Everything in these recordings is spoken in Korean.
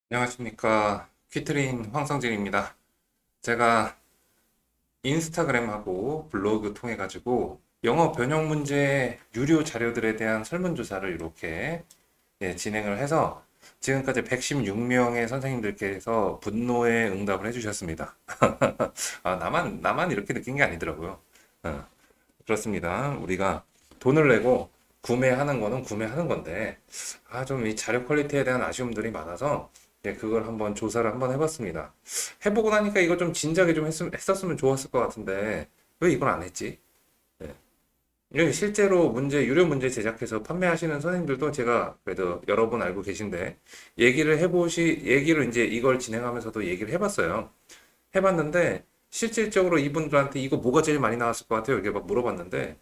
안녕하십니까. 퀴트린 황성진입니다. 제가 인스타그램하고 블로그 통해 가지고 영어 번역 문제 유료 자료들에 대한 설문조사를 이렇게 진행을 해서 지금까지 116명의 선생님들께서 분노의 응답을 해주셨습니다. 나만 이렇게 느낀 게 아니더라고요. 어, 그렇습니다. 우리가 돈을 내고 구매하는 거는 구매하는 건데, 좀 이 자료 퀄리티에 대한 아쉬움들이 많아서, 그걸 한번 조사를 한번 해봤습니다. 해보고 나니까 이거 좀 진작에 좀 했었으면 좋았을 것 같은데, 왜 이걸 안 했지? 예. 이게 실제로 유료 문제 제작해서 판매하시는 선생님들도 제가 그래도 여러 분 알고 계신데, 얘기를 이제 이걸 진행하면서도 얘기를 해봤어요. 해봤는데, 실질적으로 이분들한테 이거 뭐가 제일 많이 나왔을 것 같아요? 이렇게 막 물어봤는데,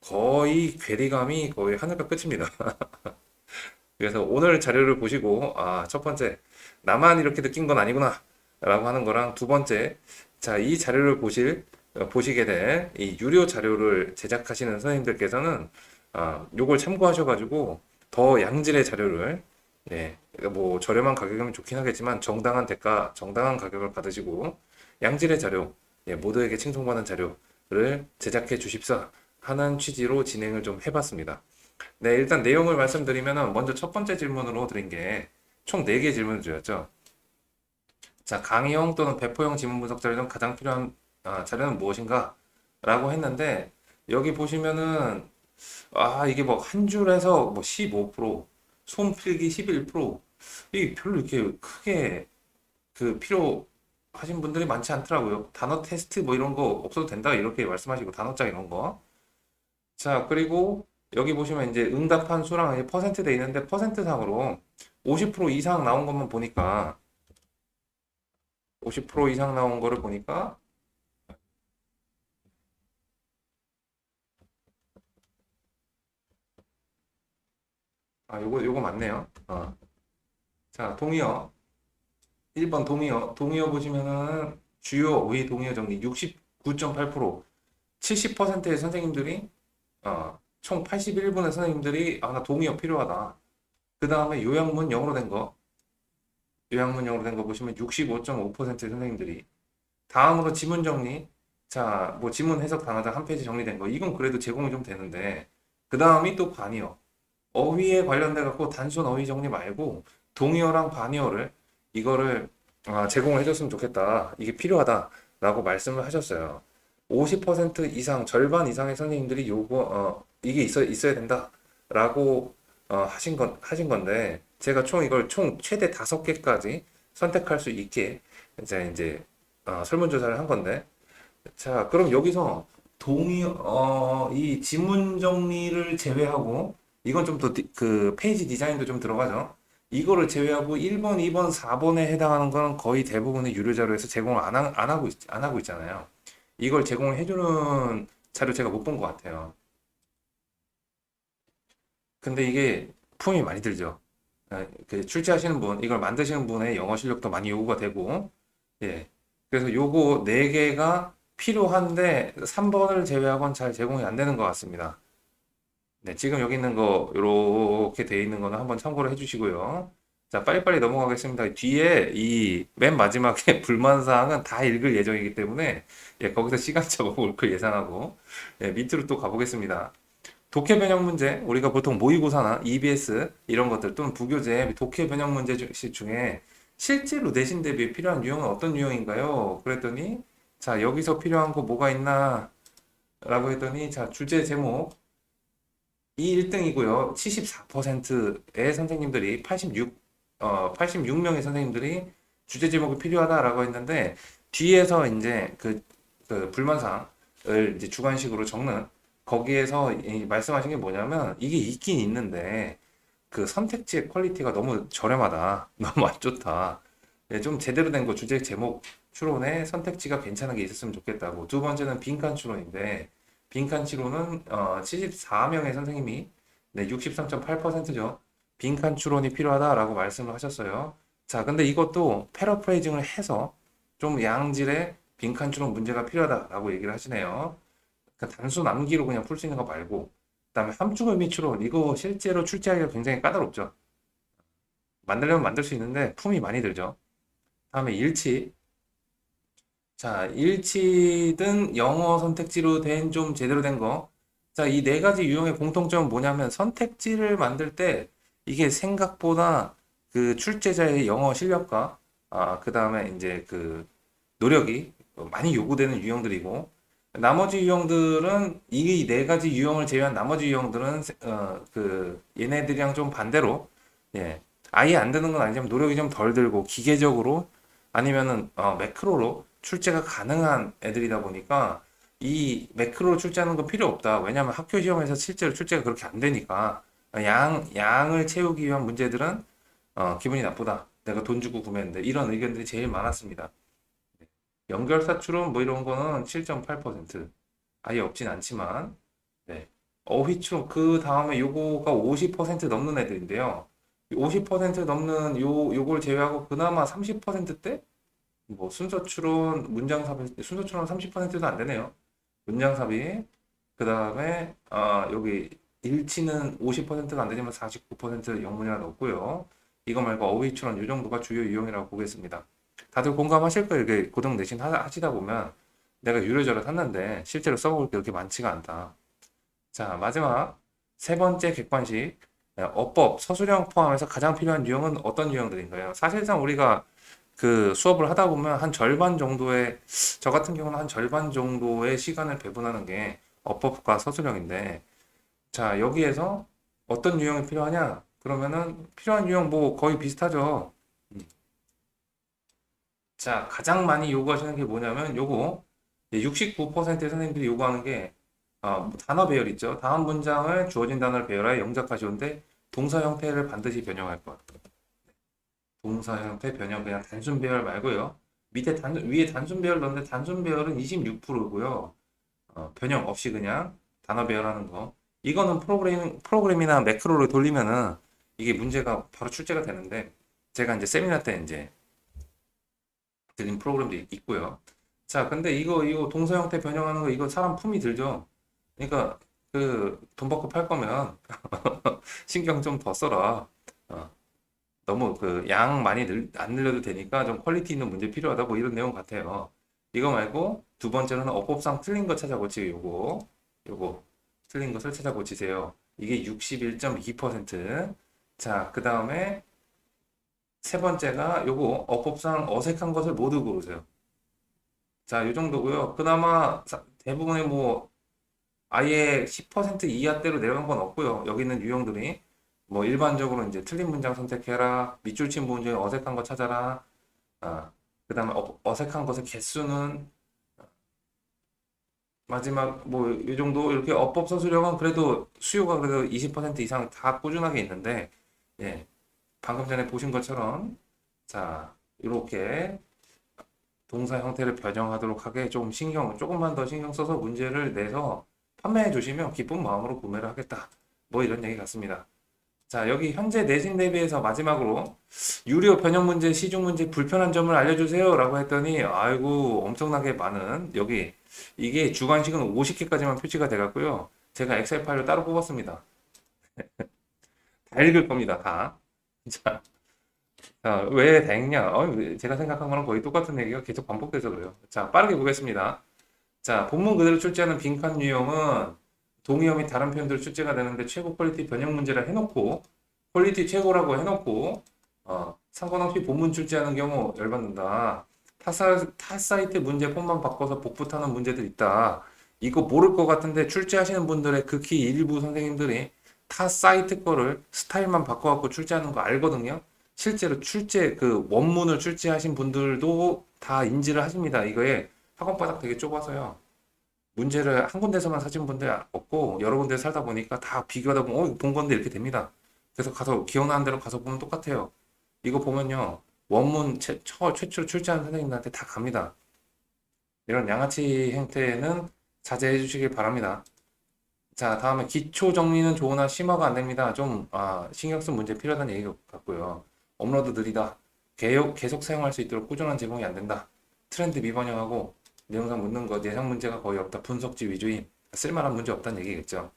거의 괴리감이 거의 하늘과 끝입니다. 그래서 오늘 자료를 보시고, 첫 번째, 나만 이렇게 느낀 건 아니구나, 라고 하는 거랑 두 번째, 자, 이 자료를 보시게 된 이 유료 자료를 제작하시는 선생님들께서는, 요걸 참고하셔가지고, 더 양질의 자료를, 그러니까 뭐 저렴한 가격이면 좋긴 하겠지만, 정당한 가격을 받으시고, 양질의 자료, 모두에게 칭송받는 자료를 제작해 주십사 하는 취지로 진행을 좀 해봤습니다. 네, 일단 내용을 말씀드리면은 먼저 첫 번째 질문으로 드린 게 총 4개 질문을 드렸죠. 자, 강의형 또는 배포형 지문 분석 자료 중 가장 필요한 자료는 무엇인가? 라고 했는데 여기 보시면은 이게 뭐 한 줄에서 뭐 15%, 손필기 11%, 이게 별로 이렇게 크게 필요 하신 분들이 많지 않더라고요. 단어 테스트 뭐 이런 거 없어도 된다 이렇게 말씀하시고 단어장 이런 거. 자, 그리고 여기 보시면 이제 응답한 수랑 이제 퍼센트 돼 있는데 퍼센트 상으로 50% 이상 나온 것만 보니까 50% 이상 나온 거를 보니까 요거 맞네요. 자, 동의어 1번 동의어 보시면은 주요 어휘 동의어 정리 69.8% 70%의 선생님들이 총 81분의 선생님들이 나 동의어 필요하다. 그 다음에 요약문 영어로 된 거 보시면 65.5%의 선생님들이 다음으로 지문 정리. 자, 뭐 지문 해석 단어당 한 페이지 정리된 거. 이건 그래도 제공이 좀 되는데. 그 다음이 또 반의어. 어휘에 관련돼 갖고 단순 어휘 정리 말고 동의어랑 반의어를 이거를 제공을 해줬으면 좋겠다. 이게 필요하다라고 말씀을 하셨어요. 50% 이상, 절반 이상의 선생님들이 이게 있어야 된다라고 하신 건데, 제가 이걸 총 최대 5개까지 선택할 수 있게 이제 설문조사를 한 건데, 자, 그럼 여기서 이 지문 정리를 제외하고, 이건 좀 더 그 페이지 디자인도 좀 들어가죠. 이거를 제외하고 1번, 2번, 4번에 해당하는 건 거의 대부분의 유료 자료에서 제공을 안 하고 있잖아요. 이걸 제공을 해주는 자료 제가 못 본 것 같아요. 근데 이게 품이 많이 들죠. 출제하시는 분, 이걸 만드시는 분의 영어 실력도 많이 요구가 되고, 예. 그래서 요거 4개가 필요한데 3번을 제외하고는 잘 제공이 안 되는 것 같습니다. 네, 지금 여기 있는 거, 요렇게 돼 있는 거는 한번 참고를 해주시고요. 자, 빨리빨리 넘어가겠습니다. 뒤에 이 맨 마지막에 불만사항은 다 읽을 예정이기 때문에, 거기서 시간 잡아볼 걸 예상하고, 밑으로 또 가보겠습니다. 독해 변형 문제, 우리가 보통 모의고사나 EBS 이런 것들 또는 부교재 독해 변형 문제 중에 실제로 내신 대비에 필요한 유형은 어떤 유형인가요? 그랬더니 자, 여기서 필요한 거 뭐가 있나? 라고 했더니 자, 주제 제목 이 1등이고요. 74%의 선생님들이 86명의 선생님들이 주제 제목이 필요하다라고 했는데 뒤에서 이제 그 불만사항을 이제 주관식으로 적는 거기에서 말씀하신 게 뭐냐면 이게 있긴 있는데 그 선택지의 퀄리티가 너무 저렴하다. 너무 안 좋다. 좀 제대로 된 거 주제 제목 추론에 선택지가 괜찮은 게 있었으면 좋겠다고. 두 번째는 빈칸 추론인데 빈칸 추론은 74명의 선생님이 63.8%죠. 빈칸 추론이 필요하다라고 말씀을 하셨어요. 자, 근데 이것도 패러프레이징을 해서 좀 양질의 빈칸 추론 문제가 필요하다라고 얘기를 하시네요. 그러니까 단순 암기로 그냥 풀 수 있는 거 말고, 그다음에 함축 의미 추론 이거 실제로 출제하기가 굉장히 까다롭죠. 만들려면 만들 수 있는데 품이 많이 들죠. 다음에 일치. 자, 일치든 영어 선택지로 된 좀 제대로 된 거. 자, 이 네 가지 유형의 공통점은 뭐냐면 선택지를 만들 때 이게 생각보다 그 출제자의 영어 실력과 그 다음에 이제 그 노력이 많이 요구되는 유형들이고 나머지 유형들은 이 네 가지 유형을 제외한 나머지 유형들은 그 얘네들이랑 좀 반대로 예, 아예 안 드는 건 아니지만 노력이 좀 덜 들고 기계적으로 아니면은 매크로로 출제가 가능한 애들이다 보니까 이 매크로 출제하는 건 필요 없다. 왜냐하면 학교 시험에서 실제로 출제가 그렇게 안 되니까 양을 채우기 위한 문제들은 기분이 나쁘다. 내가 돈 주고 구매했는데 이런 의견들이 제일 많았습니다. 연결사출은 뭐 이런 거는 7.8% 아예 없진 않지만 네. 어휘추론 그 다음에 요거가 50% 넘는 애들인데요. 50% 넘는 요걸 제외하고 그나마 30%대 뭐 순서 추론, 문장 삽입, 순서 추론 30%도 안 되네요. 문장 삽입, 그 다음에 여기 일치는 50%가 안 되지만 49% 영문이나 넣었고요. 이거 말고 어휘 추론 이 정도가 주요 유형이라고 보겠습니다. 다들 공감하실 거예요. 이렇게 고등 내신 하시다 보면 내가 유료저를 샀는데 실제로 써볼 게 그렇게 많지가 않다. 자, 마지막 세 번째 객관식. 어법, 서술형 포함해서 가장 필요한 유형은 어떤 유형들인가요? 사실상 우리가 그 수업을 하다 보면 한 절반 정도의, 저 같은 경우는 한 절반 정도의 시간을 배분하는 게 어법과 서술형인데, 자, 여기에서 어떤 유형이 필요하냐? 그러면은 필요한 유형 뭐 거의 비슷하죠. 자, 가장 많이 요구하시는 게 뭐냐면 요거 69%의 선생님들이 요구하는 게 단어 배열 있죠. 다음 문장을 주어진 단어를 배열하여 영작하시오인데 동사 형태를 반드시 변형할 것. 동사 형태 변형 그냥 단순 배열 말고요. 위에 단순 배열 넣었는데 단순 배열은 26%고요. 변형 없이 그냥 단어 배열하는 거. 이거는 프로그램이나 매크로를 돌리면은 이게 문제가 바로 출제가 되는데 제가 이제 세미나 때 이제 드린 프로그램도 있고요. 자, 근데 이거 동사 형태 변형하는 거 이거 사람 품이 들죠. 그러니까 그 돈 받고 팔 거면 신경 좀 더 써라. 어, 너무 그 양 많이 안 늘려도 되니까 좀 퀄리티 있는 문제 필요하다 뭐 이런 내용 같아요. 이거 말고 두 번째로는 어법상 틀린 거 찾아 고치기 요거 틀린 것을 찾아 고치세요. 이게 61.2%. 자, 그 다음에 세 번째가 요거 어법상 어색한 것을 모두 고르세요. 자, 요 정도고요. 그나마 대부분의 뭐 아예 10% 이하대로 내려간 건 없고요. 여기 있는 유형들이 뭐 일반적으로 이제 틀린 문장 선택해라, 밑줄 친 부분 중에 어색한 거 찾아라, 그다음에 어색한 것의 개수는 마지막 뭐 이 정도 이렇게 어법 서술형은 그래도 수요가 그래도 20% 이상 다 꾸준하게 있는데 예, 방금 전에 보신 것처럼 자 이렇게 동사 형태를 변형하도록 하게 조금만 더 신경 써서 문제를 내서 판매해 주시면 기쁜 마음으로 구매를 하겠다. 뭐 이런 얘기 같습니다. 자, 여기 현재 내신 대비해서 마지막으로 유료 변형 문제, 시중 문제 불편한 점을 알려주세요. 라고 했더니, 아이고, 엄청나게 많은, 여기, 이게 주관식은 50개까지만 표시가 돼갖고요. 제가 엑셀 파일로 따로 뽑았습니다. 다 읽을 겁니다, 다. 자, 왜 다행이냐? 제가 생각한 거랑 거의 똑같은 얘기가 계속 반복돼서 그래요. 자, 빠르게 보겠습니다. 자, 본문 그대로 출제하는 빈칸 유형은 동의어 및 다른 표현들 출제가 되는데 최고 퀄리티 변형 문제라 해놓고 퀄리티 최고라고 해놓고 상관없이 본문 출제하는 경우 열받는다. 타 사이트 문제 폰만 바꿔서 복붙하는 문제들 있다. 이거 모를 것 같은데 출제하시는 분들의 극히 일부 선생님들이 타 사이트 거를 스타일만 바꿔갖고 출제하는 거 알거든요. 실제로 그 원문을 출제하신 분들도 다 인지를 하십니다. 이거에 학원 바닥 되게 좁아서요. 문제를 한 군데서만 사신 분들 없고 여러 군데 살다 보니까 다 비교하다 보면 이거 본 건데 이렇게 됩니다. 그래서 가서 기억나는 대로 가서 보면 똑같아요. 이거 보면요. 원문 최초로 출제한 선생님들한테 다 갑니다. 이런 양아치 행태는 자제해 주시길 바랍니다. 자, 다음에 기초 정리는 좋으나 심화가 안 됩니다. 좀 신경 쓴 문제 필요하다는 얘기 같고요. 업로드 느리다. 계속 사용할 수 있도록 꾸준한 제공이 안 된다. 트렌드 미반영하고 내용상 묻는 것 예상 문제가 거의 없다. 분석지 위주임. 쓸만한 문제 없다는 얘기겠죠.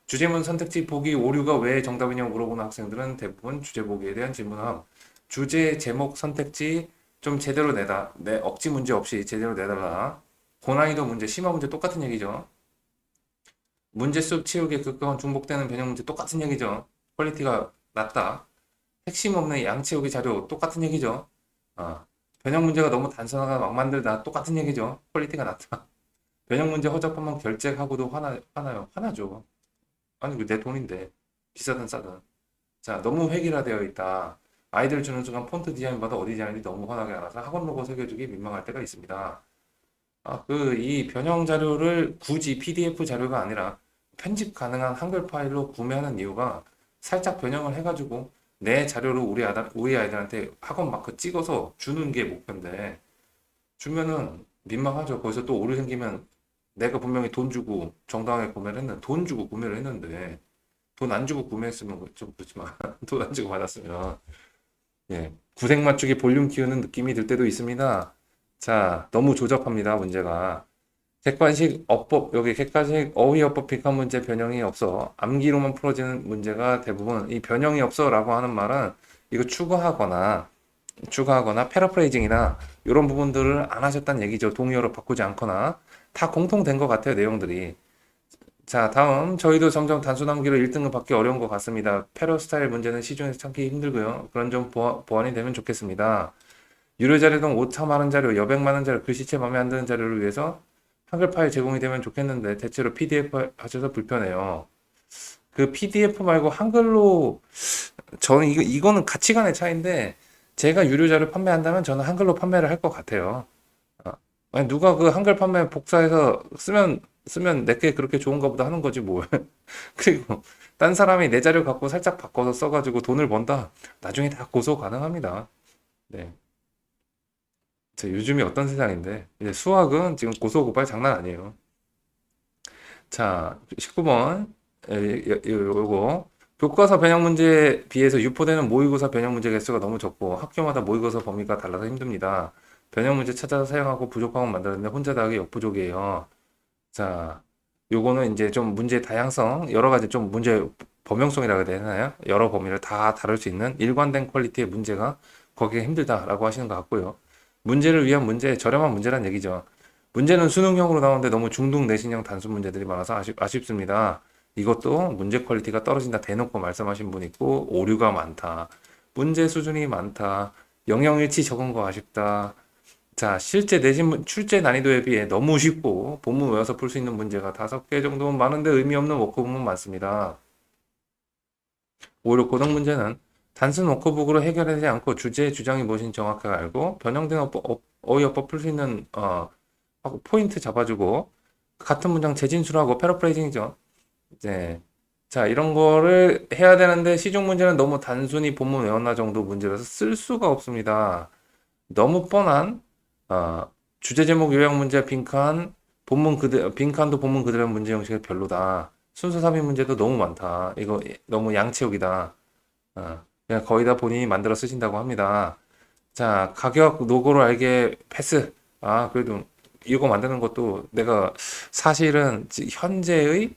주제문 선택지 보기 오류가 왜 정답이냐고 물어보는 학생들은 대부분 주제 보기에 대한 질문함. 주제 제목 선택지 좀 제대로 내다. 내 억지 문제 없이 제대로 내달라. 고난이도 문제, 심화 문제 똑같은 얘기죠. 문제 속 치우기에 급격한 중복되는 변형 문제 똑같은 얘기죠. 퀄리티가 낮다. 핵심 없는 양 채우기 자료 똑같은 얘기죠. 아, 변형 문제가 너무 단순하게 막 만들다 똑같은 얘기죠. 퀄리티가 낮다. 변형 문제 허접하면 결제하고도 화나요. 화나죠. 아니, 내 돈인데. 비싸든 싸든. 자, 너무 획일화되어 있다. 아이들 주는 순간 폰트 디자인 받아 어디 디자인이 너무 환하게 알아서 학원 로고 새겨주기 민망할 때가 있습니다. 이 변형 자료를 굳이 PDF 자료가 아니라 편집 가능한 한글 파일로 구매하는 이유가 살짝 변형을 해가지고 내 자료를 우리 아이들한테 학원 마크 찍어서 주는 게 목표인데 주면은 민망하죠. 거기서 또 오류 생기면 내가 분명히 돈 주고 정당하게 구매를 했는데 돈 주고 구매를 했는데 돈 안 주고 구매했으면 좀 그렇지만 돈 안 주고 받았으면 예, 구색 맞추기 볼륨 키우는 느낌이 들 때도 있습니다. 자, 너무 조잡합니다, 문제가. 객관식 어법, 여기 객관식 어휘어법 픽한 문제 변형이 없어. 암기로만 풀어지는 문제가 대부분 이 변형이 없어라고 하는 말은 이거 추가하거나 패러프레이징이나 이런 부분들을 안 하셨다는 얘기죠. 동의어로 바꾸지 않거나 다 공통된 것 같아요, 내용들이. 자, 다음 저희도 점점 단순 암기로 1등급 받기 어려운 것 같습니다. 패러 스타일 문제는 시중에서 찾기 힘들고요. 그런 점 보완이 되면 좋겠습니다. 유료 자료 등 오차 많은 자료, 여백 많은 자료, 글씨체 마음에 안 드는 자료를 위해서 한글 파일 제공이 되면 좋겠는데 대체로 PDF 하셔서 불편해요. 그 PDF 말고 한글로 저는 이거는 가치관의 차이인데 제가 유료 자료 판매한다면 저는 한글로 판매를 할 것 같아요. 아니, 누가 그 한글 판매 복사해서 쓰면 내게 그렇게 좋은가 보다 하는 거지 뭐. 그리고 딴 사람이 내 자료 갖고 살짝 바꿔서 써가지고 돈을 번다. 나중에 다 고소 가능합니다. 네. 요즘이 어떤 세상인데 이제 수학은 지금 고소 고발 장난 아니에요. 자, 19번 요거 교과서 변형 문제에 비해서 유포되는 모의고사 변형 문제 개수가 너무 적고 학교마다 모의고사 범위가 달라서 힘듭니다. 변형 문제 찾아서 사용하고 부족하면 만들었는데 혼자 다 하기 역부족이에요. 자, 요거는 이제 좀 문제 다양성, 여러 가지 좀 문제 범용성이라고 해야 되나요? 여러 범위를 다 다룰 수 있는 일관된 퀄리티의 문제가 거기에 힘들다라고 하시는 것 같고요. 문제를 위한 문제, 저렴한 문제란 얘기죠. 문제는 수능형으로 나오는데 너무 중등 내신형 단순 문제들이 많아서 아쉽습니다. 이것도 문제 퀄리티가 떨어진다 대놓고 말씀하신 분 있고 오류가 많다. 문제 수준이 많다. 영역일치 적은 거 아쉽다. 자, 실제 내신 출제 난이도에 비해 너무 쉽고 본문 외워서 풀 수 있는 문제가 5개 정도면 많은데 의미 없는 워크북은 많습니다. 오히려 고등 문제는 단순 워크북으로 해결하지 않고 주제의 주장이 무엇인지 정확하게 알고 변형된 어휘어법 풀 수 있는 포인트 잡아주고 같은 문장 재진술하고 패러프레이징이죠. 이제 자, 이런 거를 해야 되는데 시중 문제는 너무 단순히 본문 외웠나 정도 문제라서 쓸 수가 없습니다. 너무 뻔한 주제 제목 요약 문제 빈칸 빈칸도 본문 그대로 문제 형식이 별로다. 순서 삽입 문제도 너무 많다. 이거 너무 양치욕이다. 그냥 거의 다 본인이 만들어 쓰신다고 합니다. 자, 가격 노고로 알게 패스. 그래도 이거 만드는 것도 내가 사실은 현재의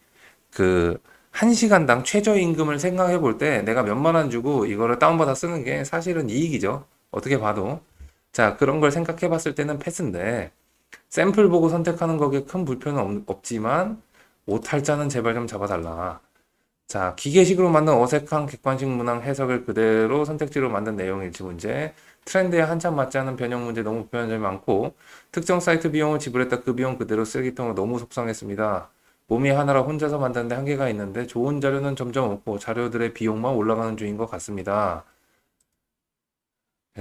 그 1시간당 최저임금을 생각해 볼 때 내가 몇만 원 주고 이거를 다운받아 쓰는 게 사실은 이익이죠. 어떻게 봐도. 자, 그런 걸 생각해 봤을 때는 패스인데 샘플 보고 선택하는 거기에 큰 불편은 없지만 오탈자는 제발 좀 잡아달라. 자, 기계식으로 만든 어색한 객관식 문항 해석을 그대로 선택지로 만든 내용 일치 문제, 트렌드에 한참 맞지 않는 변형 문제 너무 불편한 점이 많고, 특정 사이트 비용을 지불했다 그 비용 그대로 쓰레기통으로 너무 속상했습니다. 몸이 하나라 혼자서 만드는데 한계가 있는데 좋은 자료는 점점 없고 자료들의 비용만 올라가는 중인 것 같습니다.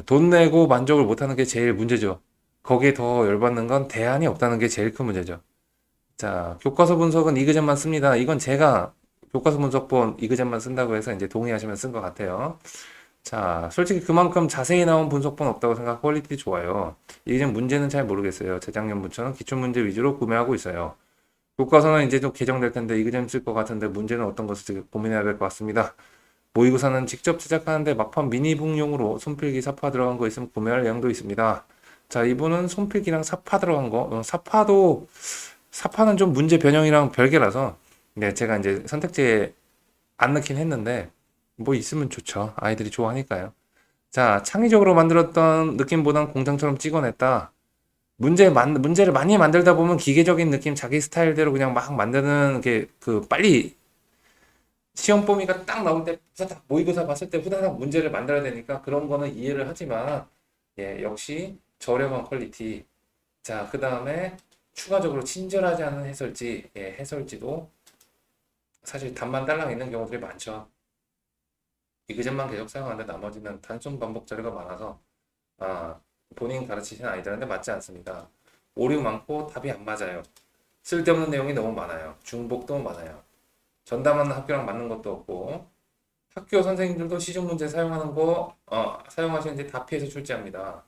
돈 내고 만족을 못하는 게 제일 문제죠. 거기에 더 열받는 건 대안이 없다는 게 제일 큰 문제죠. 자, 교과서 분석은 이그젠만 습니다. 이건 제가 교과서 분석본 이그젠만 쓴다고 해서 이제 동의하시면 쓴 것 같아요. 자, 솔직히 그만큼 자세히 나온 분석본 없다고 생각 퀄리티 좋아요. 이그젠 문제는 잘 모르겠어요. 재작년부터는 기출문제 위주로 구매하고 있어요. 교과서는 이제 좀 개정될 텐데 이그젠 쓸 것 같은데 문제는 어떤 것을 고민해야 될 것 같습니다. 모의고사는 직접 제작하는데 막판 미니북용으로 손필기 사파 들어간 거 있으면 구매할 내용도 있습니다. 자, 이분은 손필기랑 사파 들어간 거, 사파는 좀 문제 변형이랑 별개라서 네, 제가 이제 선택지에 안 넣긴 했는데 뭐 있으면 좋죠. 아이들이 좋아하니까요. 자, 창의적으로 만들었던 느낌보단 공장처럼 찍어냈다. 문제를 많이 만들다 보면 기계적인 느낌, 자기 스타일대로 그냥 막 만드는 게 그 빨리 시험 범위가 딱 나올 때 후다닥 모의고사 봤을 때 후다닥 문제를 만들어야 되니까 그런 거는 이해를 하지만 예, 역시 저렴한 퀄리티. 자, 그 다음에 추가적으로 친절하지 않은 해설지, 예, 해설지도 사실 답만 딸랑 있는 경우들이 많죠. 이그jet만 계속 사용하는데 나머지는 단순 반복 자료가 많아서 아, 본인 가르치신 아이들한테 맞지 않습니다. 오류 많고 답이 안 맞아요. 쓸데없는 내용이 너무 많아요. 중복도 많아요. 전담하는 학교랑 맞는 것도 없고 학교 선생님들도 시중 문제 사용하는 거 사용하시는데 다 피해서 출제합니다.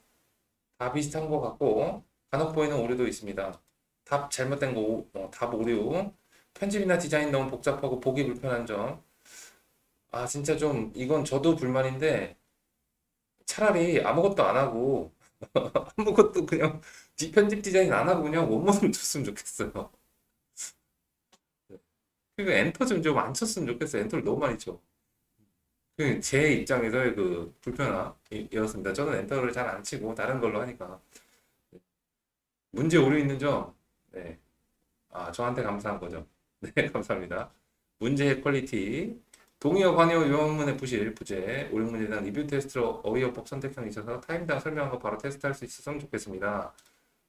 다 비슷한 것 같고 간혹 보이는 오류도 있습니다. 답 잘못된 거, 답 오류, 편집이나 디자인 너무 복잡하고 보기 불편한 점. 아 진짜 좀 이건 저도 불만인데 차라리 아무것도 안 하고 아무것도 그냥 편집 디자인 안 하고 그냥 원문을 줬으면 좋겠어요. 그리고 엔터 좀 안 쳤으면 좋겠어요. 엔터를 너무 많이 쳐. 그 제 입장에서의 그 불편함이었습니다. 저는 엔터를 잘 안 치고 다른 걸로 하니까 문제 오류 있는 점, 네, 저한테 감사한 거죠. 네, 감사합니다. 문제의 퀄리티, 동의어, 관여, 요원문의 부실, 부재, 옳은 문제에 대한 리뷰 테스트로 어휘어법 선택형이 있어서 타임당 설명한 거 바로 테스트할 수 있었으면 좋겠습니다.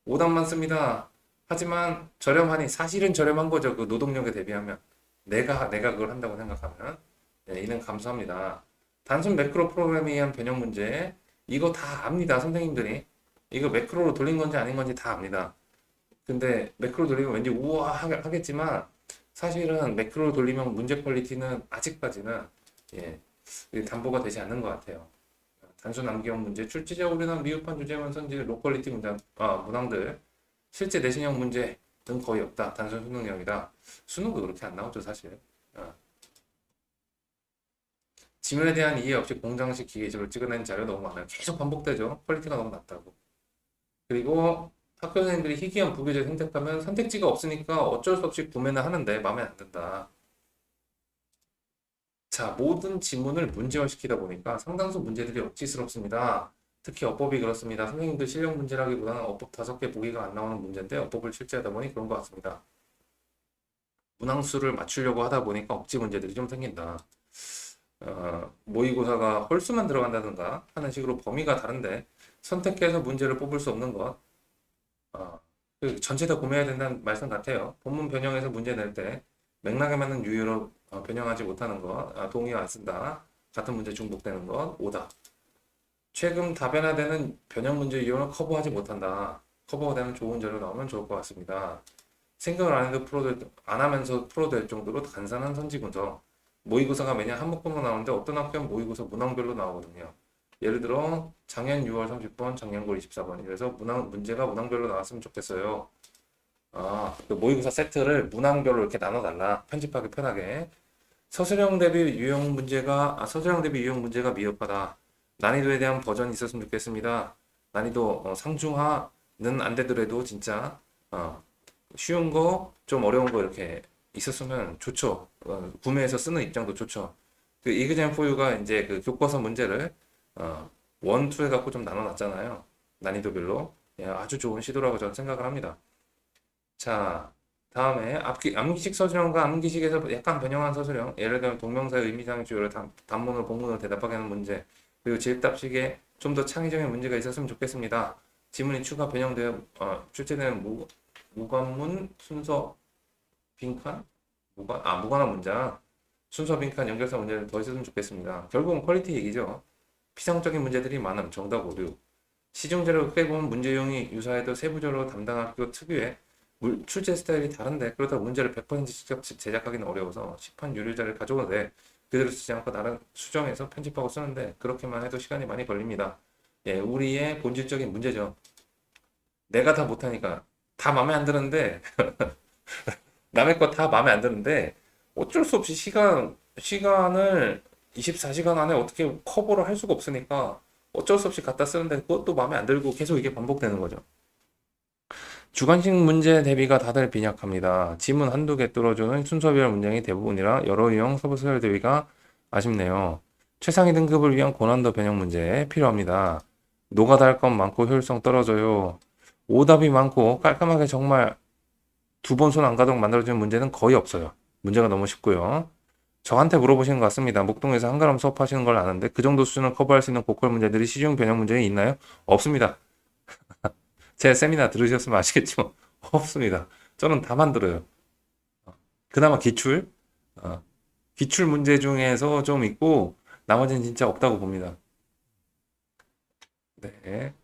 오답만 씁니다. 하지만 저렴하니 사실은 저렴한 거죠. 그 노동력에 대비하면 내가 그걸 한다고 생각하면 네, 이는 감사합니다. 단순 매크로 프로그램에 의한 변형 문제 이거 다 압니다. 선생님들이 이거 매크로로 돌린 건지 아닌 건지 다 압니다. 근데 매크로 돌리면 왠지 우아 하겠지만 사실은 매크로 돌리면 문제 퀄리티는 아직까지는 예, 담보가 되지 않는 것 같아요. 단순 암기형 문제, 출제적으로는 미흡한 주제만 선지 로퀄리티 문항들 실제 내신형 문제는 거의 없다. 단순 수능형이다. 수능도 그렇게 안 나오죠, 사실. 어. 지문에 대한 이해 없이 공장식 기계적으로 찍어낸 자료 너무 많아요. 계속 반복되죠. 퀄리티가 너무 낮다고. 그리고 학교 선생님들이 희귀한 부교재 선택하면 선택지가 없으니까 어쩔 수 없이 구매는 하는데 마음에 안 든다. 자, 모든 지문을 문제화시키다 보니까 상당수 문제들이 억지스럽습니다. 특히 어법이 그렇습니다. 선생님들 실력 문제라기보다는 어법 5개 보기가 안 나오는 문제인데 어법을 출제하다 보니 그런 것 같습니다. 문항수를 맞추려고 하다 보니까 억지 문제들이 좀 생긴다. 모의고사가 홀수만 들어간다든가 하는 식으로 범위가 다른데 선택해서 문제를 뽑을 수 없는 것. 전체 다 구매해야 된다는 말씀 같아요. 본문 변형해서 문제 낼 때 맥락에 맞는 유효로 변형하지 못하는 것, 동의 안 쓴다. 같은 문제 중복되는 것, 오다. 최근 다변화되는 변형 문제 유형을 커버하지 못한다. 커버가 되는 좋은 자료 나오면 좋을 것 같습니다. 생각을 안 하면서 풀어될 정도로 간단한 선지문서. 모의고사가 매년 한 문법만 나오는데 어떤 학교는 모의고사 문항별로 나오거든요. 예를 들어 작년 6월 30번, 작년 9월 24번. 그래서 문제가 문항별로 나왔으면 좋겠어요. 그 모의고사 세트를 문항별로 이렇게 나눠달라. 편집하기 편하게. 서술형 대비 유형 문제가 미흡하다. 난이도에 대한 버전이 있었으면 좋겠습니다. 난이도 상중하는 안 되더라도 진짜 쉬운 거, 좀 어려운 거 이렇게 있었으면 좋죠. 구매해서 쓰는 입장도 좋죠. 그 이그젠 포유가 이제 그 교과서 문제를 원, 투 해갖고 좀 나눠놨잖아요. 난이도별로. 예, 아주 좋은 시도라고 저는 생각을 합니다. 자, 다음에 암기식 서술형과 암기식에서 약간 변형한 서술형. 예를 들면 동명사의 의미상 주어를 단문으로 본문으로 대답하게 하는 문제. 그리고 질답식에 좀 더 창의적인 문제가 있었으면 좋겠습니다. 지문이 추가 변형되어 출제되는 무관문 순서 빈칸? 무관한 문장. 순서 빈칸 연결사 문제를 더 있었으면 좋겠습니다. 결국은 퀄리티 얘기죠. 피상적인 문제들이 많음, 정답 오류. 시중자료 빼보면 문제 유형이 유사해도 세부적으로 담당 학교 특유의 출제 스타일이 다른데 그렇다 문제를 100% 직접 제작하기는 어려워서 시판 유료자를 가져오는데 그대로 쓰지 않고 나름 수정해서 편집하고 쓰는데 그렇게만 해도 시간이 많이 걸립니다. 예, 우리의 본질적인 문제죠. 내가 다 못하니까 다 마음에 안 드는데 남의 거 다 마음에 안 드는데 어쩔 수 없이 시간을 24시간 안에 어떻게 커버를 할 수가 없으니까 어쩔 수 없이 갖다 쓰는데 그것도 마음에 안 들고 계속 이게 반복되는 거죠. 주관식 문제 대비가 다들 빈약합니다. 지문 한두 개 뚫어주는 순서별 문장이 대부분이라 여러 유형 서브서열 대비가 아쉽네요. 최상위 등급을 위한 고난도 변형 문제 필요합니다. 노가다 할 건 많고 효율성 떨어져요. 오답이 많고 깔끔하게 정말 두 번 손 안 가도록 만들어지는 문제는 거의 없어요. 문제가 너무 쉽고요. 저한테 물어보시는 것 같습니다. 목동에서 한가람 수업하시는 걸 아는데 그 정도 수준을 커버할 수 있는 고퀄 문제들이 시중 변형 문제에 있나요? 없습니다. 제 세미나 들으셨으면 아시겠지만 없습니다. 저는 다 만들어요. 그나마 기출, 어, 기출 문제 중에서 좀 있고 나머지는 진짜 없다고 봅니다. 네.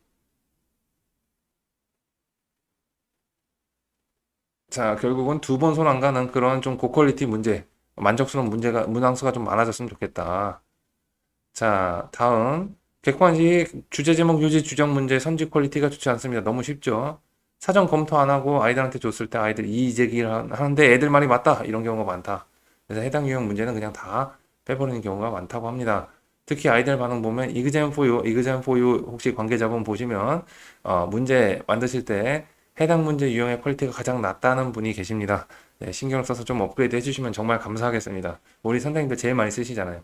자, 결국은 두 번 손 안 가는 그런 좀 고퀄리티 문제, 만족스러운 문제가, 문항수가 좀 많아졌으면 좋겠다. 자, 다음. 객관식 주제 제목 유지 주정 문제 선지 퀄리티가 좋지 않습니다. 너무 쉽죠? 사전 검토 안 하고 아이들한테 줬을 때 아이들 이의 제기를 하는데 애들 말이 맞다. 이런 경우가 많다. 그래서 해당 유형 문제는 그냥 다 빼버리는 경우가 많다고 합니다. 특히 아이들 반응 보면 exam for you, exam for you 혹시 관계자분 보시면 문제 만드실 때 해당 문제 유형의 퀄리티가 가장 낮다는 분이 계십니다. 네, 신경을 써서 좀 업그레이드 해주시면 정말 감사하겠습니다. 우리 선생님들 제일 많이 쓰시잖아요.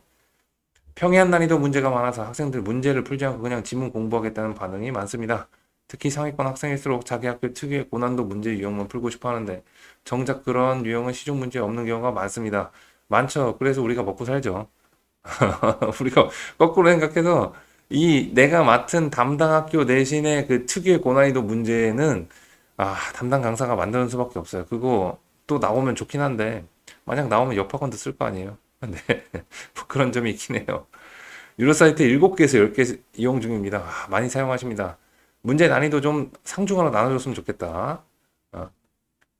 평이한 난이도 문제가 많아서 학생들 문제를 풀지 않고 그냥 지문 공부하겠다는 반응이 많습니다. 특히 상위권 학생일수록 자기 학교 특유의 고난도 문제 유형만 풀고 싶어 하는데 정작 그런 유형은 시중 문제에 없는 경우가 많습니다. 많죠. 그래서 우리가 먹고 살죠. 우리가 거꾸로 생각해서 이 내가 맡은 담당 학교 내신의 그 특유의 고난이도 문제는 담당 강사가 만드는 수밖에 없어요. 그거 또 나오면 좋긴 한데 만약 나오면 옆학원도 쓸 거 아니에요. 네. 뭐 그런 점이 있긴 해요. 유료 사이트 7개에서 10개 이용 중입니다. 많이 사용하십니다. 문제 난이도 좀 상중하로 나눠줬으면 좋겠다.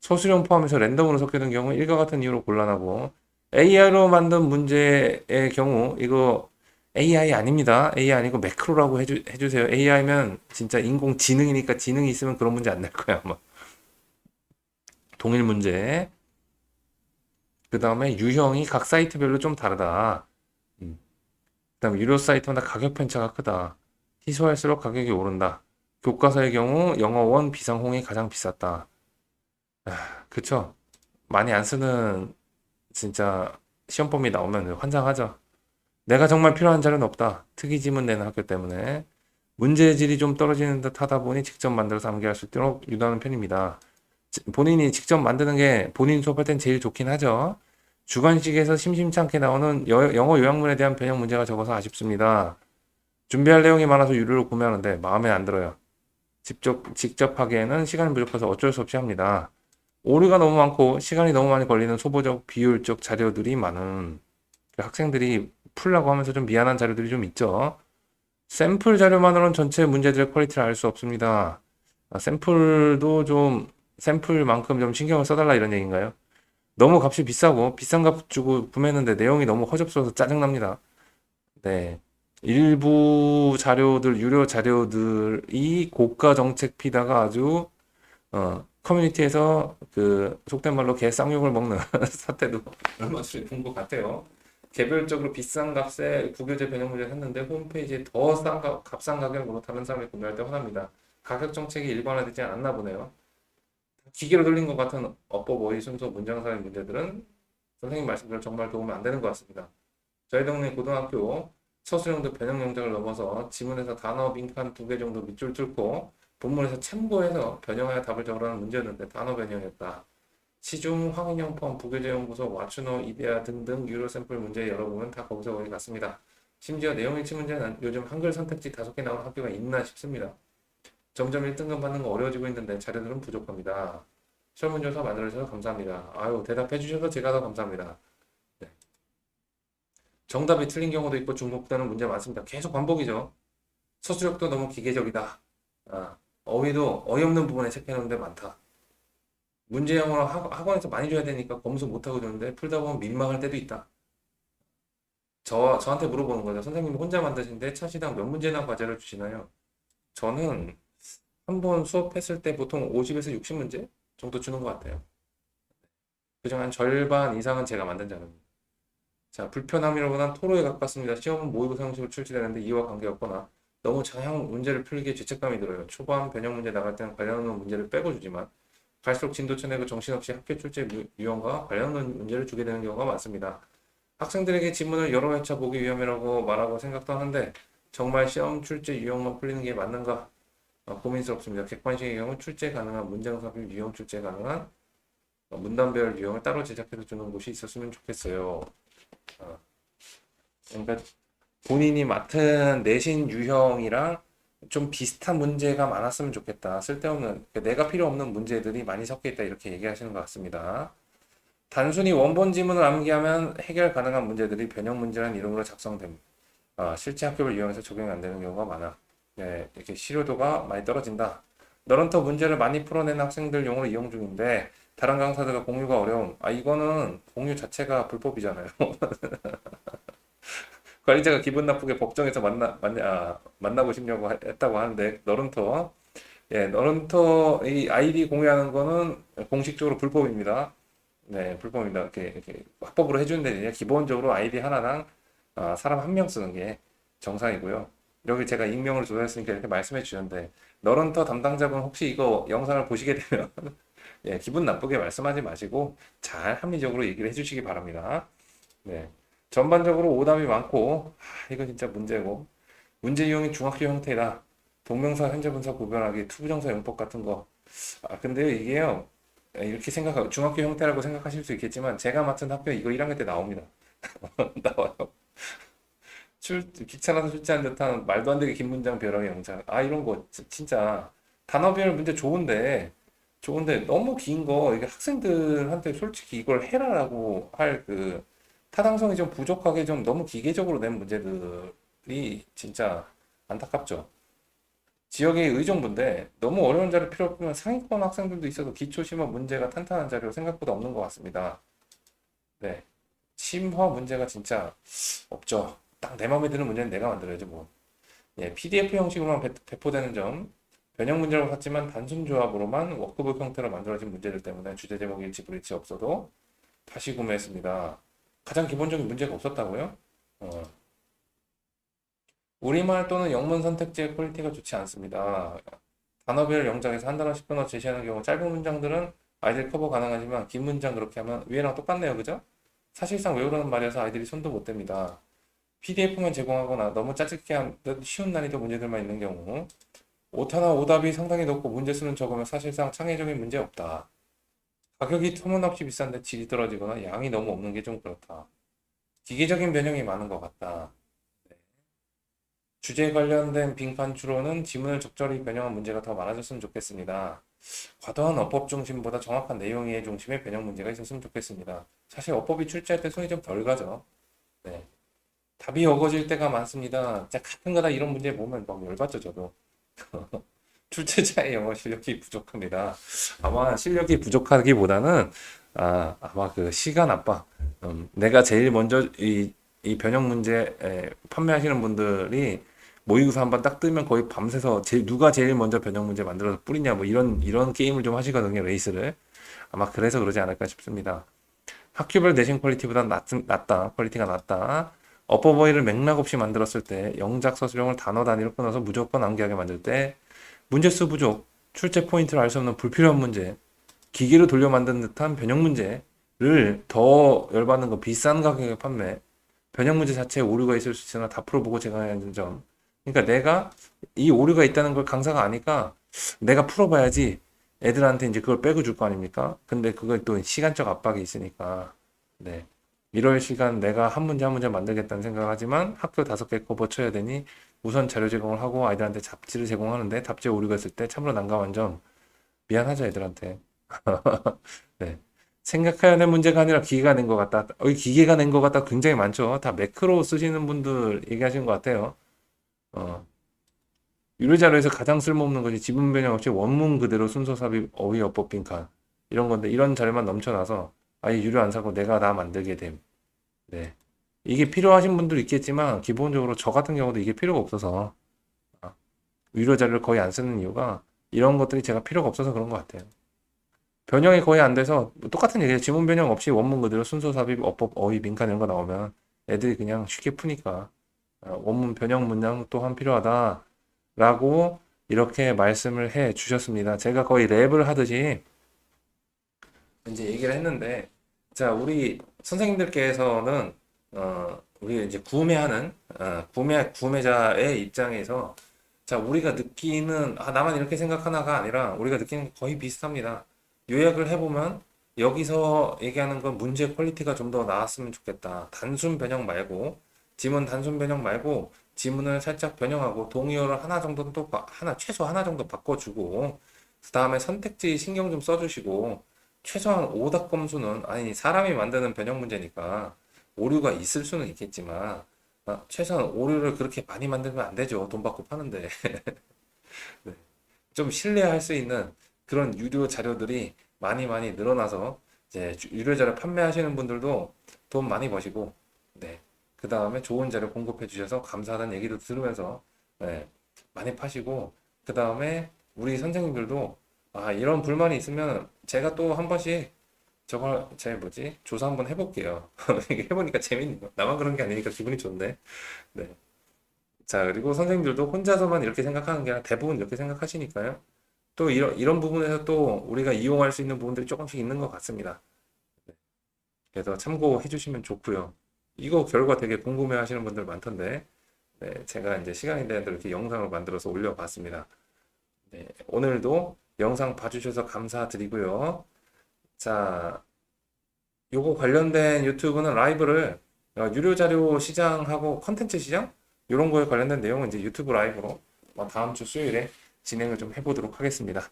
소수령 포함해서 랜덤으로 섞여든 경우 일과 같은 이유로 곤란하고 AI로 만든 문제의 경우 이거 AI 아닙니다. AI 아니고 매크로라고 해주세요. AI면 진짜 인공지능이니까 지능이 있으면 그런 문제 안 낼 거야 아마. 동일 문제. 그 다음에 유형이 각 사이트별로 좀 다르다. 음. 그다음 유료 사이트마다 가격 편차가 크다. 희소할수록 가격이 오른다. 교과서의 경우 영어원 비상홍이 가장 비쌌다. 그쵸? 많이 안 쓰는 진짜 시험범위 나오면 환장하죠. 내가 정말 필요한 자료는 없다. 특이 지문 내는 학교 때문에 문제질이 좀 떨어지는 듯 하다 보니 직접 만들어서 암기할 수 있도록 유도하는 편입니다. 본인이 직접 만드는 게 본인 수업할 땐 제일 좋긴 하죠. 주관식에서 심심찮게 나오는 영어 요약문에 대한 변형 문제가 적어서 아쉽습니다. 준비할 내용이 많아서 유료로 구매하는데 마음에 안 들어요. 직접 하기에는 시간이 부족해서 어쩔 수 없이 합니다. 오류가 너무 많고 시간이 너무 많이 걸리는 소보적 비효율적 자료들이 많은 학생들이 풀라고 하면서 좀 미안한 자료들이 좀 있죠. 샘플 자료만으로는 전체 문제들의 퀄리티를 알 수 없습니다. 샘플도 좀 샘플만큼 좀 신경을 써달라 이런 얘기인가요? 너무 값이 비싸고 비싼 값 주고 구매했는데 내용이 너무 허접스러워서 짜증납니다. 네. 일부 자료들, 유료 자료들이 고가 정책 피다가 아주 커뮤니티에서 그 속된 말로 개 쌍욕을 먹는 사태도 얼마 전에 본 것 같아요. 개별적으로 비싼 값에 국유제 변형 문제를 했는데 홈페이지에 더 값싼 가격으로 다른 사람이 구매할 때 화납니다. 가격 정책이 일반화되지 않나 보네요. 기계로 돌린 것 같은 어법, 어휘, 순서, 문장사의 문제들은 선생님 말씀대로 정말 도움이 안 되는 것 같습니다. 저희 동네 고등학교 서술형도 변형 영역을 넘어서 지문에서 단어 빈칸 2개 정도 밑줄 뚫고 본문에서 참고해서 변형하여 답을 적으라는 문제였는데 단어 변형했다. 시중 확인형 포함 부교재연구소, 와추노, 이데아 등등 유료 샘플 문제 열어보면 다 거기서 거기 같습니다. 심지어 내용 일치 문제는 요즘 한글 선택지 5개 나오는 학교가 있나 싶습니다. 점점 1등급 받는 거 어려워지고 있는데 자료들은 부족합니다. 설문조사 만들어주셔서 감사합니다. 아유, 대답해 주셔서 제가 더 감사합니다. 네. 정답이 틀린 경우도 있고 중복되는 문제 많습니다. 계속 반복이죠. 서술력도 너무 기계적이다. 어휘도 어이없는 부분에 체크해놓는 데 많다. 문제형으로 학원에서 많이 줘야 되니까 검수 못하고 있는데 풀다 보면 민망할 때도 있다. 저한테 물어보는 거죠. 선생님 혼자 만드시는데 차 시당 몇 문제나 과제를 주시나요? 저는 한 번 수업했을 때 보통 50에서 60문제 정도 주는 것 같아요. 그중 한 절반 이상은 제가 만든 자료입니다. 자, 불편함이라고는 토로에 가깝습니다. 시험은 모의고사 형식으로 출제되는데 이와 관계없거나 너무 장형 문제를 풀기에 죄책감이 들어요. 초반 변형 문제 나갈 때는 관련한 문제를 빼고 주지만 갈수록 진도체 내고 정신없이 학교 출제 유형과 관련한 문제를 주게 되는 경우가 많습니다. 학생들에게 지문을 여러 회차 보기 위험이라고 말하고 생각도 하는데 정말 시험 출제 유형만 풀리는 게 맞는가 고민스럽습니다. 객관식의 경우 출제 가능한 문장 삽입 유형 출제 가능한 문단별 유형을 따로 제작해서 주는 곳이 있었으면 좋겠어요. 어, 그러니까 본인이 맡은 내신 유형이랑 좀 비슷한 문제가 많았으면 좋겠다. 쓸데없는, 그러니까 내가 필요 없는 문제들이 많이 섞여 있다. 이렇게 얘기하시는 것 같습니다. 단순히 원본 지문을 암기하면 해결 가능한 문제들이 변형 문제라는 이름으로 작성됩니다. 실제 학교를 이용해서 적용이 안 되는 경우가 많아. 네, 이렇게 실효도가 많이 떨어진다. 너런터 문제를 많이 풀어내는 학생들용으로 이용 중인데 다른 강사들과 공유가 어려움. 이거는 공유 자체가 불법이잖아요. 관리자가 기분 나쁘게 법정에서 만나고 싶냐고 했다고 하는데 너런터 너런터 이 아이디 공유하는 거는 공식적으로 불법입니다. 네, 불법입니다. 이렇게 합법으로 해주는 데는 기본적으로 아이디 하나당 사람 한 명 쓰는 게 정상이고요. 여기 제가 익명을 조사했으니까 이렇게 말씀해 주셨는데 너런터 담당자분 혹시 이거 영상을 보시게 되면 기분 나쁘게 말씀하지 마시고 잘 합리적으로 얘기를 해주시기 바랍니다. 네. 전반적으로 오답이 많고 이거 진짜 문제고 문제 유형이 중학교 형태다. 동명사 현재 분사 구별하기 투부정사 용법 같은 거. 근데요 이게요 이렇게 생각하고 중학교 형태라고 생각하실 수 있겠지만 제가 맡은 학교 이거 1학년 때 나옵니다. 나와요. 귀찮아서 출제한 듯한 말도 안 되게 긴 문장 벼랑의 영작. 이런 거 진짜 단어별 문제 좋은데 너무 긴 거 이게 학생들한테 솔직히 이걸 해라라고 할 그 타당성이 좀 부족하게 좀 너무 기계적으로 낸 문제들이 진짜 안타깝죠. 지역의 의정부인데 너무 어려운 자료 필요 없으면 상위권 학생들도 있어서 기초 심화 문제가 탄탄한 자료 생각보다 없는 것 같습니다. 네. 심화 문제가 진짜 없죠. 딱 내 마음에 드는 문제는 내가 만들어야지 뭐. PDF 형식으로만 배포되는 점, 변형 문제라고 샀지만 단순 조합으로만 워크북 형태로 만들어진 문제들 때문에 주제 제목 일치 불일치 없어도 다시 구매했습니다. 가장 기본적인 문제가 없었다고요? 어, 우리말 또는 영문 선택지의 퀄리티가 좋지 않습니다. 단어별 영작에서 한 단어씩 끊어 제시하는 경우 짧은 문장들은 아이들 커버 가능하지만 긴 문장 그렇게 하면 위에랑 똑같네요. 그죠? 사실상 외우라는 말이어서 아이들이 손도 못 댑니다. PDF만 제공하거나 너무 짜증게 한 쉬운 난이도 문제들만 있는 경우 오타나 오답이 상당히 높고 문제 수는 적으면 사실상 창의적인 문제 없다. 가격이 터무니없이 비싼데 질이 떨어지거나 양이 너무 없는 게 좀 그렇다. 기계적인 변형이 많은 것 같다. 주제에 관련된 빈칸 추로는 지문을 적절히 변형한 문제가 더 많아졌으면 좋겠습니다. 과도한 어법 중심보다 정확한 내용의 중심의 변형 문제가 있었으면 좋겠습니다. 사실 어법이 출제할 때 손이 좀 덜 가죠. 네. 답이 어거질 때가 많습니다. 진짜 같은 거다 이런 문제 보면 막 열받죠, 저도. 출제자의 영어 실력이 부족합니다. 아마 실력이 부족하기보다는 아마 그 시간 압박. 내가 제일 먼저 이 변형 문제 판매하시는 분들이 모의고사 한번 딱 뜨면 거의 밤새서 누가 제일 먼저 변형 문제 만들어서 뿌리냐 뭐 이런 게임을 좀 하시거든요, 레이스를. 아마 그래서 그러지 않을까 싶습니다. 학교별 내신 퀄리티보다 낫다, 퀄리티가 낫다. 어퍼버이를 맥락 없이 만들었을 때 영작 서술형을 단어 단위로 끊어서 무조건 암기하게 만들 때 문제수 부족, 출제 포인트를 알 수 없는 불필요한 문제, 기계로 돌려 만든 듯한 변형 문제를 더 열받는 거 비싼 가격에 판매, 변형 문제 자체에 오류가 있을 수 있으나 다 풀어보고 제공해야 하는 점. 그러니까 내가 이 오류가 있다는 걸 강사가 아니까 내가 풀어봐야지 애들한테 이제 그걸 빼고 줄 거 아닙니까? 근데 그걸 또 시간적 압박이 있으니까 네. 이럴 시간 내가 한 문제 한 문제 만들겠다는 생각을 하지만 학교 5개 커버 쳐야 되니 우선 자료 제공을 하고 아이들한테 잡지를 제공하는데 답지에 오류가 있을 때 참으로 난감한 점 미안하죠 애들한테. 네. 생각해야 하는 문제가 아니라 기계가 낸 것 같다. 이 기계가 낸 것 같다 굉장히 많죠. 다 매크로 쓰시는 분들 얘기하시는 것 같아요. 어, 유료 자료에서 가장 쓸모없는 것이 지문 변형 없이 원문 그대로 순서 삽입 어휘 어법 빈칸 이런 건데 이런 자료만 넘쳐나서 아예 유료 안 사고 내가 다 만들게 됨. 네. 이게 필요하신 분도 있겠지만 기본적으로 저 같은 경우도 이게 필요가 없어서 아, 유료 자료를 거의 안 쓰는 이유가 이런 것들이 제가 필요가 없어서 그런 것 같아요. 변형이 거의 안 돼서 뭐 똑같은 얘기예요. 지문 변형 없이 원문 그대로 순서 삽입 어법 어휘 빈칸 이런 거 나오면 애들이 그냥 쉽게 푸니까 원문 변형 문장 또한 필요하다. 라고 이렇게 말씀을 해 주셨습니다. 제가 거의 랩을 하듯이 이제 얘기를 했는데, 자, 우리 선생님들께서는, 우리 이제 구매자의 입장에서, 자, 우리가 느끼는, 나만 이렇게 생각하나가 아니라, 우리가 느끼는 게 거의 비슷합니다. 요약을 해보면, 여기서 얘기하는 건 문제 퀄리티가 좀 더 나았으면 좋겠다. 단순 변형 말고, 지문 단순 변형 말고, 지문을 살짝 변형하고, 동의어를 하나 정도는 또, 최소 하나 정도 바꿔주고, 그 다음에 선택지 신경 좀 써주시고, 최소한 오답 검수는, 아니, 사람이 만드는 변형 문제니까, 오류가 있을 수는 있겠지만, 최소한 오류를 그렇게 많이 만들면 안 되죠. 돈 받고 파는데. 네. 좀 신뢰할 수 있는 그런 유료 자료들이 많이 많이 늘어나서 이제 유료 자료 판매하시는 분들도 돈 많이 버시고, 네. 그 다음에 좋은 자료 공급해 주셔서 감사하다는 얘기도 들으면서, 네. 많이 파시고, 그 다음에 우리 선생님들도 이런 불만이 있으면 제가 또 한 번씩 저걸 제 뭐지 조사 한번 해볼게요. 이게 해보니까 재밌는 거. 나만 그런 게 아니니까 기분이 좋네. 네. 자, 그리고 선생님들도 혼자서만 이렇게 생각하는 게 아니라 대부분 이렇게 생각하시니까요. 또 이런 부분에서 또 우리가 이용할 수 있는 부분들이 조금씩 있는 것 같습니다. 그래서 참고해 주시면 좋고요. 이거 결과 되게 궁금해 하시는 분들 많던데, 네, 제가 이제 시간이 되는 대로 이렇게 영상을 만들어서 올려봤습니다. 네, 오늘도 영상 봐주셔서 감사드리고요. 자, 요거 관련된 유튜브는 라이브를 유료 자료 시장하고 컨텐츠 시장 이런 거에 관련된 내용은 이제 유튜브 라이브로 다음 주 수요일에 진행을 좀 해보도록 하겠습니다.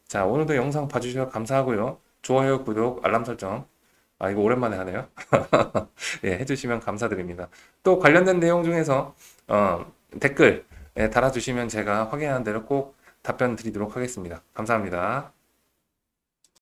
자, 오늘도 영상 봐주셔서 감사하고요. 좋아요, 구독, 알람 설정. 이거 오랜만에 하네요. 예, 해주시면 감사드립니다. 또 관련된 내용 중에서 댓글 달아주시면 제가 확인하는 대로 꼭 답변 드리도록 하겠습니다. 감사합니다.